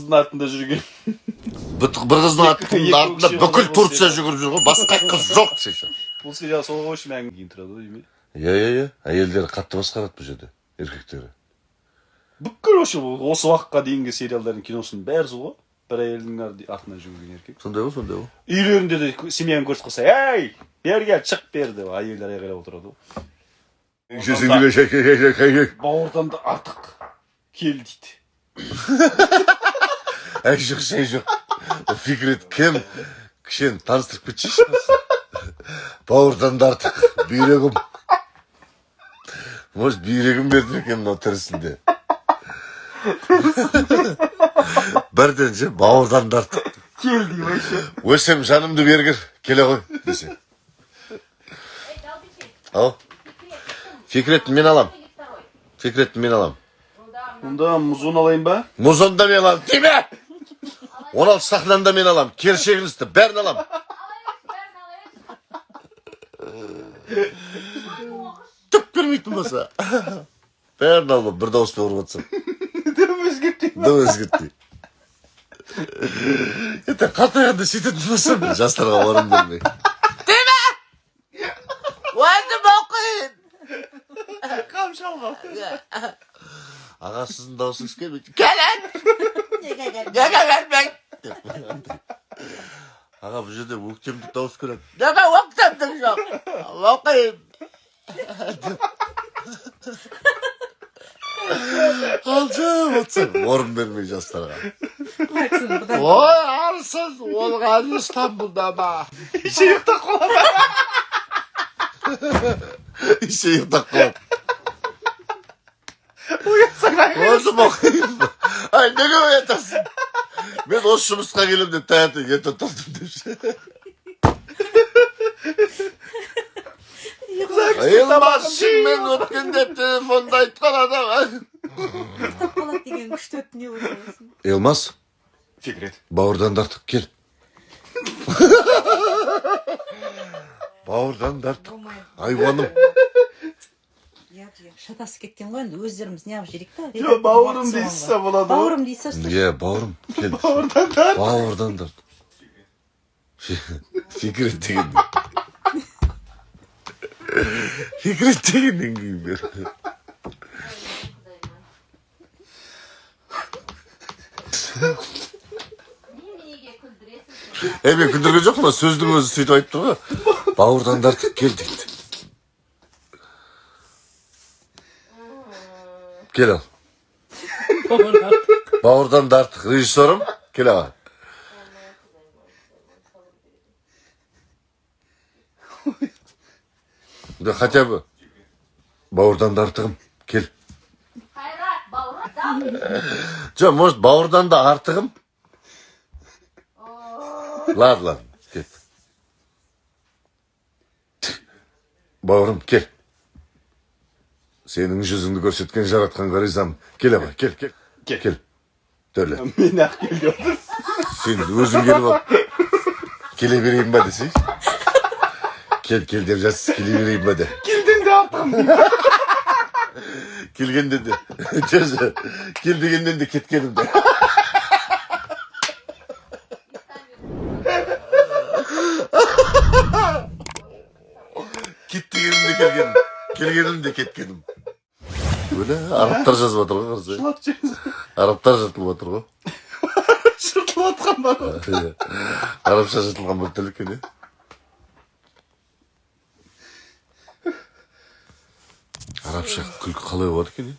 Kızın артында жүрген. Bir kızın артында бүкіл Турция жүгіріп жүр ғой, басқа қыз жоқ десейші. Бұл сериал сол ғой мәңгі кейін тұрады ғой деймін. Иә. Әйелдері қатты басқарады бұл жерде, еркектері. Бүкіл осы уақытқа дейінгі сериалдардың киносының бәрі сол ғой. Бір әйелдің артынан жүрген еркек. Сондай ғой. Үйлерінде де семьяны көрсетіп қалса, ей, бері кел, шығып бер деп әйелдер айғайлап отырады ғой. Бауырдан да артық кел дейді. Әй жоқ. Фикрет кем? Кішен таныстырып кетші. Бауырдан да артық, бүйрегім. Может, бүйрегім берді екен мынау тірісінде. Бірден же бауырдан да артық. Кел дейм айшы. Өсем жанымды бергір, келе ғой, десе. Ау? Фикретін мен алам. Онда музон алайын ба? Музон да мен алам, деме! 16 сахнаны да мен алам, кершегіністі, бәрін алам. Түк көрмейтін болса. Бәрін алма, бір дауыспен ұрып атсам. Дым өзгертпей. Қартайғанда сөйтетін болсам, жастарға орын бермей. Деме! Уәнім оқиын! Қамшалға. Аға, сіздің дауысыңыз келмейді. Келін! Неге бермең? Аға, бұл жерде өктемдік дауыс көреді. Неге өктемдік жоқ? Оқиын! Алжым отсың, орын бермей жастарға. Ой, арсыз, олған İstanbul'da ма? Еще ұйықтап қалады. Еще ұйықтап қалады. Оятсаң Өзім оқиын. Ай, неге оятасың? Мен осы жұмысқа келем деп таңертең ерте тұрдым депші. Елмасыңмен өткенде телефонда айтқан адам. Ұйықтап қалады деген күшті өтіне болсын. Елмас, Фикрет. бауырдан тартып кел. Бауырдан тартып. Айуаным. Шатасы кеткен ғой, енді өздеріміз неғып жерек та. Жоқ, бауырым дейсіз болады. Бауырым дейсіз. Е, бауырым, кел. Бауырдан тарт. Фикрет деген. Фикрет дегеннен кейін бер. Мен күлдірген жоқ па, сөздің өзі сөйтіп айтып тұр ғой. Бауырдан тартып кел дейді. Кел ал. Бауырдан тартып, режиссерім, кел аға. Да хотя бы бауырдан да артығым, кел. Қайрат, бауырдан. Жоқ, может, бауырдан да артығым? Ладно, кет. Бауырым, кел. Сенің жүзіңді көрсеткен жаратқанға ризамын. Кел аға, кел. Кел. Төрле. Мен ақ келді отыр. Сен өзің келіп ал. Келе берейін ба десей? Кел деп жатсыз, келе берейін ба де. Келден де артым. Келгенде де. Жөзі, кел дегеннен де кеткенім де. Кет дегенім де келгенім. Келгенім де кеткенім. Öyle Araplar жазып отыр ғой қарсы. Жылап жүрсің. Арабтар жыртылып отыр ғой. Жыртылып отқан ба? Арабша жыртылған бір тіл екен, Арабша күлкі қалай болады екен,